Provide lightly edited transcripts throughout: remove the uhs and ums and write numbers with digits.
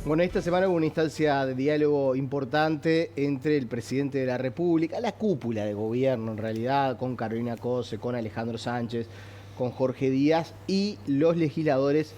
Bueno, esta semana hubo una instancia de diálogo importante entre el presidente de la República, la cúpula de gobierno en realidad, con Carolina Cose, con Alejandro Sánchez, con Jorge Díaz y los legisladores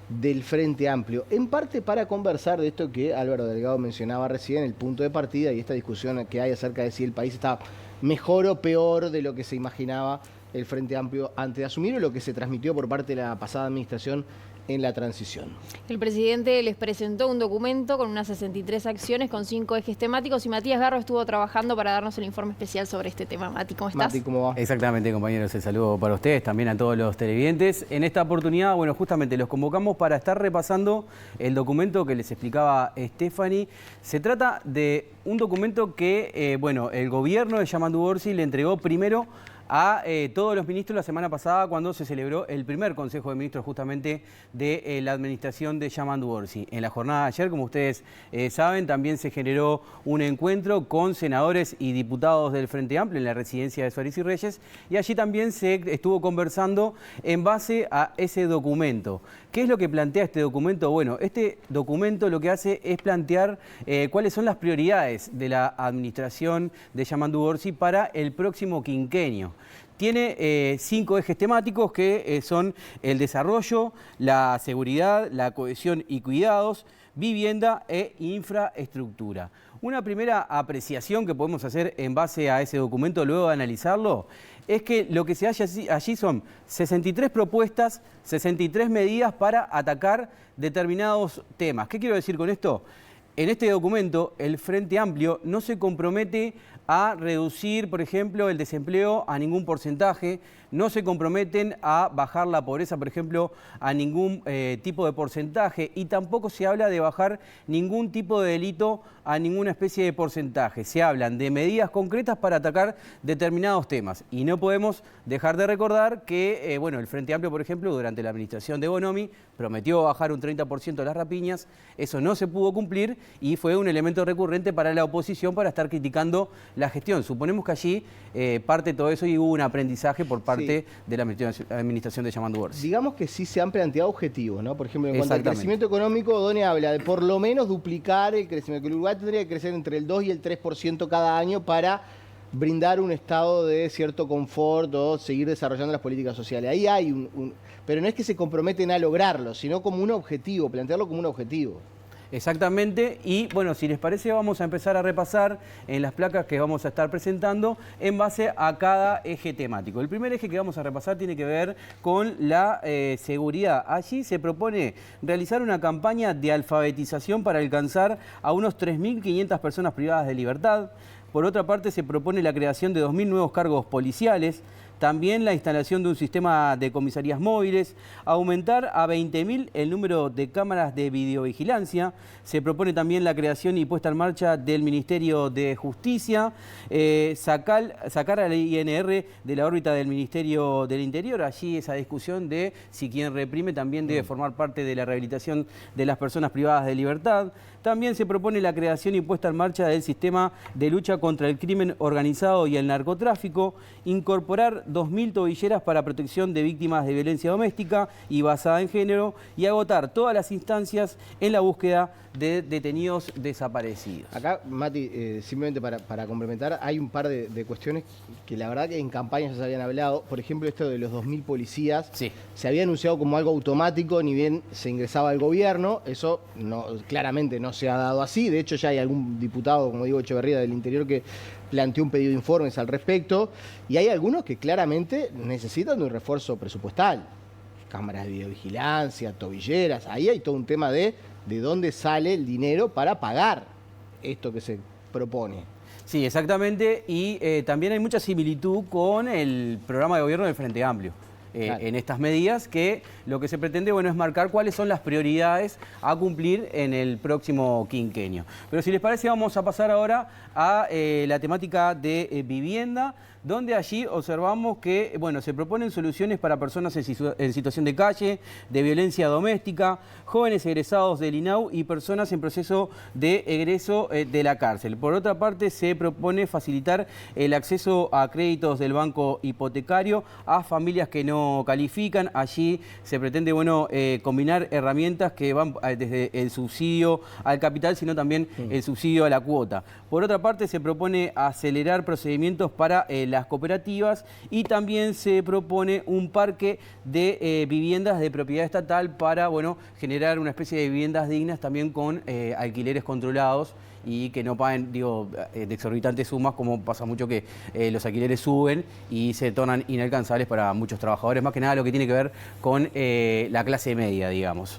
del Frente Amplio, en parte para conversar de esto que Álvaro Delgado mencionaba recién, el punto de partida y esta discusión que hay acerca de si el país está mejor o peor de lo que se imaginaba el Frente Amplio antes de asumir o lo que se transmitió por parte de la pasada administración en la transición. El presidente les presentó un documento con unas 63 acciones con 5 ejes temáticos y Matías Garro estuvo trabajando para darnos el informe especial sobre este tema. Mati, ¿cómo estás? Mati, ¿cómo va? Exactamente, compañeros, el saludo para ustedes, también a todos los televidentes. En esta oportunidad, bueno, justamente los convocamos para estar repasando el documento que les explicaba Stephanie. Se trata de un documento que, bueno, el gobierno de Yamandu Orsi le entregó primero a todos los ministros la semana pasada cuando se celebró el primer Consejo de Ministros justamente de la administración de Yamandu Orsi. En la jornada de ayer, como ustedes saben, también se generó un encuentro con senadores y diputados del Frente Amplio en la residencia de Suárez y Reyes y allí también se estuvo conversando en base a ese documento. ¿Qué es lo que plantea este documento? Bueno, este documento lo que hace es plantear cuáles son las prioridades de la administración de Yamandu Orsi para el próximo quinquenio. Tiene 5 ejes temáticos que son el desarrollo, la seguridad, la cohesión y cuidados, vivienda e infraestructura. Una primera apreciación que podemos hacer en base a ese documento luego de analizarlo es que lo que se halla allí son 63 propuestas, 63 medidas para atacar determinados temas. ¿Qué quiero decir con esto? En este documento el Frente Amplio no se compromete a reducir, por ejemplo, el desempleo a ningún porcentaje, no se comprometen a bajar la pobreza, por ejemplo, a ningún tipo de porcentaje y tampoco se habla de bajar ningún tipo de delito a ninguna especie de porcentaje. Se hablan de medidas concretas para atacar determinados temas y no podemos dejar de recordar que, bueno, el Frente Amplio, por ejemplo, durante la administración de Bonomi prometió bajar un 30% las rapiñas, eso no se pudo cumplir y fue un elemento recurrente para la oposición para estar criticando la gestión. Suponemos que allí parte de todo eso y hubo un aprendizaje por parte de la administración de Yamandu Orsi. Digamos que sí se han planteado objetivos, ¿no? Por ejemplo, en cuanto al crecimiento económico, Doni habla de por lo menos duplicar el crecimiento, que el Uruguay tendría que crecer entre el 2 y el 3% cada año para brindar un estado de cierto confort o seguir desarrollando las políticas sociales. Ahí hay pero no es que se comprometen a lograrlo, sino como un objetivo, plantearlo como un objetivo. Exactamente, y bueno, si les parece vamos a empezar a repasar en las placas que vamos a estar presentando en base a cada eje temático. El primer eje que vamos a repasar tiene que ver con la seguridad. Allí se propone realizar una campaña de alfabetización para alcanzar a unos 3.500 personas privadas de libertad. Por otra parte, se propone la creación de 2.000 nuevos cargos policiales, también la instalación de un sistema de comisarías móviles, aumentar a 20.000 el número de cámaras de videovigilancia, se propone también la creación y puesta en marcha del Ministerio de Justicia, sacar a la INR de la órbita del Ministerio del Interior, allí esa discusión de si quien reprime también debe formar parte de la rehabilitación de las personas privadas de libertad. También se propone la creación y puesta en marcha del sistema de lucha contra el crimen organizado y el narcotráfico, incorporar 2.000 tobilleras para protección de víctimas de violencia doméstica y basada en género y agotar todas las instancias en la búsqueda de detenidos desaparecidos. Acá, Mati, simplemente para complementar, hay un par de cuestiones que la verdad que en campaña ya se habían hablado. Por ejemplo, esto de los 2.000 policías, se había anunciado como algo automático, ni bien se ingresaba al gobierno. Eso claramente no se ha dado así. De hecho, ya hay algún diputado, como digo, Echeverría del Interior, que planteó un pedido de informes al respecto. Y hay algunos que claramente necesitan de un refuerzo presupuestal. Cámaras de videovigilancia, tobilleras. Ahí hay todo un tema de dónde sale el dinero para pagar esto que se propone. Sí, exactamente. Y también hay mucha similitud con el programa de gobierno del Frente Amplio. Claro. En estas medidas que lo que se pretende, bueno, es marcar cuáles son las prioridades a cumplir en el próximo quinquenio. Pero si les parece vamos a pasar ahora a la temática de vivienda, donde allí observamos que, bueno, se proponen soluciones para personas en situación de calle, de violencia doméstica, jóvenes egresados del INAU y personas en proceso de egreso de la cárcel. Por otra parte, se propone facilitar el acceso a créditos del banco hipotecario a familias que no califican. Allí se pretende, bueno, combinar herramientas que van desde el subsidio al capital, sino también el subsidio a la cuota. Por otra parte, se propone acelerar procedimientos para las cooperativas y también se propone un parque de viviendas de propiedad estatal para, bueno, generar una especie de viviendas dignas también con alquileres controlados y que no paguen, digo, de exorbitantes sumas, como pasa mucho que los alquileres suben y se tornan inalcanzables para muchos trabajadores, más que nada lo que tiene que ver con la clase media, digamos.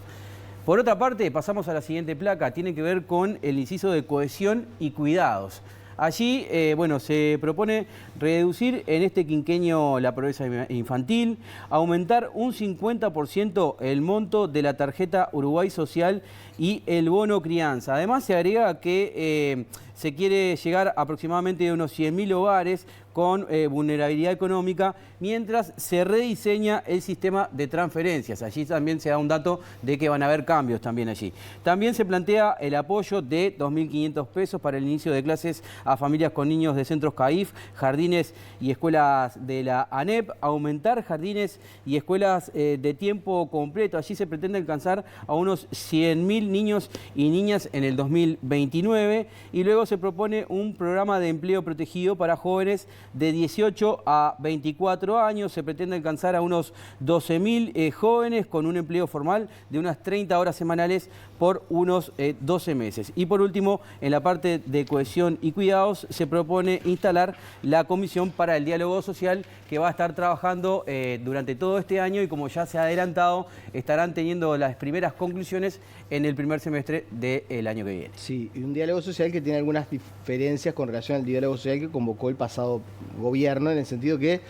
Por otra parte, pasamos a la siguiente placa, tiene que ver con el inciso de cohesión y cuidados. Allí, bueno, se propone reducir en este quinquenio la pobreza infantil, aumentar un 50% el monto de la tarjeta Uruguay Social y el bono crianza. Además, se agrega que se quiere llegar aproximadamente a unos 100.000 hogares con vulnerabilidad económica, mientras se rediseña el sistema de transferencias. Allí también se da un dato de que van a haber cambios también allí. También se plantea el apoyo de 2.500 pesos para el inicio de clases a familias con niños de centros CAIF, jardines y escuelas de la ANEP, aumentar jardines y escuelas de tiempo completo. Allí se pretende alcanzar a unos 100.000 niños y niñas en el 2029 y luego se propone un programa de empleo protegido para jóvenes de 18 a 24 años. Se pretende alcanzar a unos 12.000 jóvenes con un empleo formal de unas 30 horas semanales por unos 12 meses. Y por último, en la parte de cohesión y cuidados, se propone instalar la Comisión para el Diálogo Social, que va a estar trabajando durante todo este año y, como ya se ha adelantado, estarán teniendo las primeras conclusiones en el primer semestre del año que viene. Sí, y un diálogo social que tiene algunas diferencias con relación al diálogo social que convocó el pasado gobierno, en el sentido que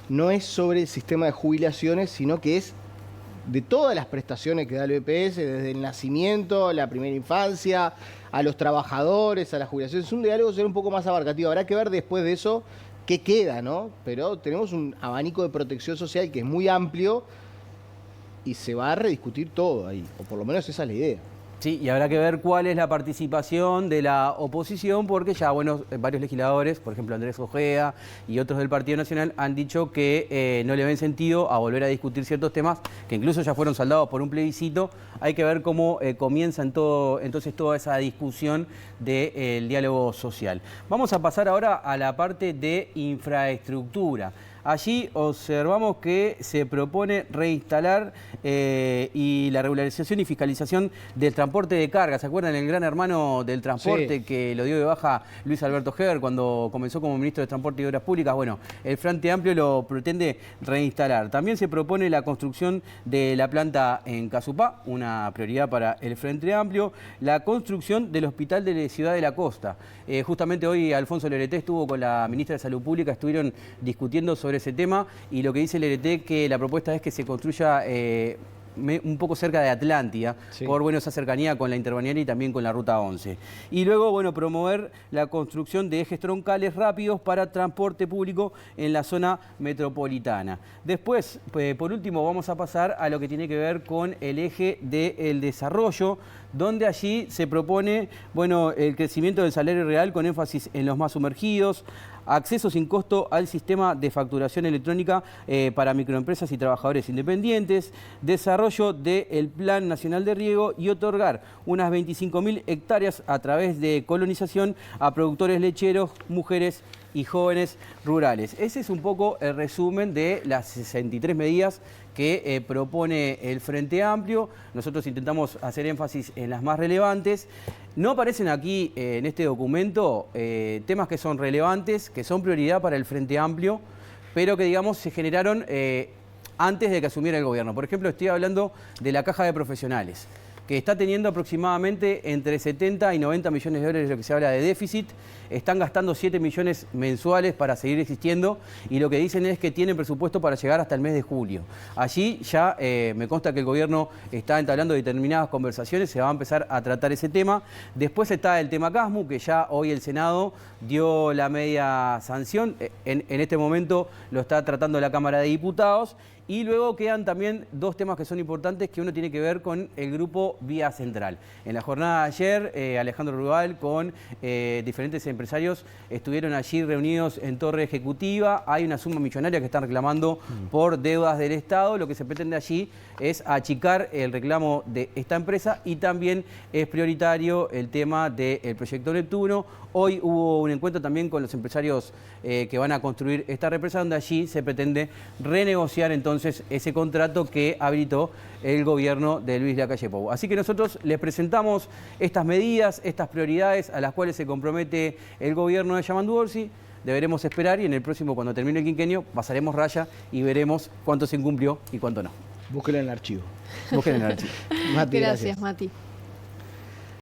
no es sobre el sistema de jubilaciones, sino que es de todas las prestaciones que da el BPS, desde el nacimiento, la primera infancia, a los trabajadores, a las jubilaciones. Es un diálogo social un poco más abarcativo. Habrá que ver después de eso qué queda, ¿no? Pero tenemos un abanico de protección social que es muy amplio y se va a rediscutir todo ahí, o por lo menos esa es la idea. Sí, y habrá que ver cuál es la participación de la oposición, porque ya, bueno, varios legisladores, por ejemplo Andrés Ojeda y otros del Partido Nacional, han dicho que no le ven sentido a volver a discutir ciertos temas que incluso ya fueron saldados por un plebiscito. Hay que ver cómo comienza entonces toda esa discusión del diálogo social. Vamos a pasar ahora a la parte de infraestructura. Allí observamos que se propone reinstalar y la regularización y fiscalización del transporte de carga. ¿Se acuerdan el gran hermano del transporte que lo dio de baja Luis Alberto Heber cuando comenzó como ministro de Transporte y Obras Públicas? Bueno, el Frente Amplio lo pretende reinstalar. También se propone la construcción de la planta en Casupá, una prioridad para el Frente Amplio, la construcción del Hospital de la Ciudad de la Costa. Justamente hoy Alfonso Lerete estuvo con la ministra de Salud Pública, estuvieron discutiendo sobre ese tema y lo que dice Lerete que la propuesta es que se construya un poco cerca de Atlántida, por bueno, esa cercanía con la Interbalnearia y también con la Ruta 11. Y luego, bueno, promover la construcción de ejes troncales rápidos para transporte público en la zona metropolitana. Después, por último, vamos a pasar a lo que tiene que ver con el eje del desarrollo, donde allí se propone, bueno, el crecimiento del salario real con énfasis en los más sumergidos, acceso sin costo al sistema de facturación electrónica para microempresas y trabajadores independientes, desarrollo del Plan Nacional de Riego y otorgar unas 25.000 hectáreas a través de colonización a productores lecheros, mujeres y jóvenes rurales. Ese es un poco el resumen de las 63 medidas que propone el Frente Amplio. Nosotros intentamos hacer énfasis en las más relevantes. No aparecen aquí en este documento temas que son relevantes, que son prioridad para el Frente Amplio, pero que, digamos, se generaron antes de que asumiera el gobierno. Por ejemplo, estoy hablando de la caja de profesionales. que está teniendo aproximadamente entre 70 y 90 millones de dólares, lo que se habla de déficit. Están gastando 7 millones mensuales para seguir existiendo y lo que dicen es que tienen presupuesto para llegar hasta el mes de julio. Allí ya me consta que el gobierno está entablando determinadas conversaciones, se va a empezar a tratar ese tema. Después está el tema Casmu, que ya hoy el Senado dio la media sanción. En este momento lo está tratando la Cámara de Diputados. Y luego quedan también dos temas que son importantes, que uno tiene que ver con el grupo Vía Central. En la jornada de ayer, Alejandro Rugal con diferentes empresarios estuvieron allí reunidos en Torre Ejecutiva. Hay una suma millonaria que están reclamando por deudas del Estado. Lo que se pretende allí es achicar el reclamo de esta empresa y también es prioritario el tema del proyecto Neptuno. Hoy hubo un encuentro también con los empresarios que van a construir esta represa, donde allí se pretende renegociar entonces ese contrato que habilitó el gobierno de Luis Lacalle Pou. Así que nosotros les presentamos estas medidas, estas prioridades a las cuales se compromete el gobierno de Yamandu Orsi. Deberemos esperar y en el próximo, cuando termine el quinquenio, pasaremos raya y veremos cuánto se incumplió y cuánto no. Búsquenlo en el archivo. Búsquenlo en el archivo. Mati, gracias, Mati.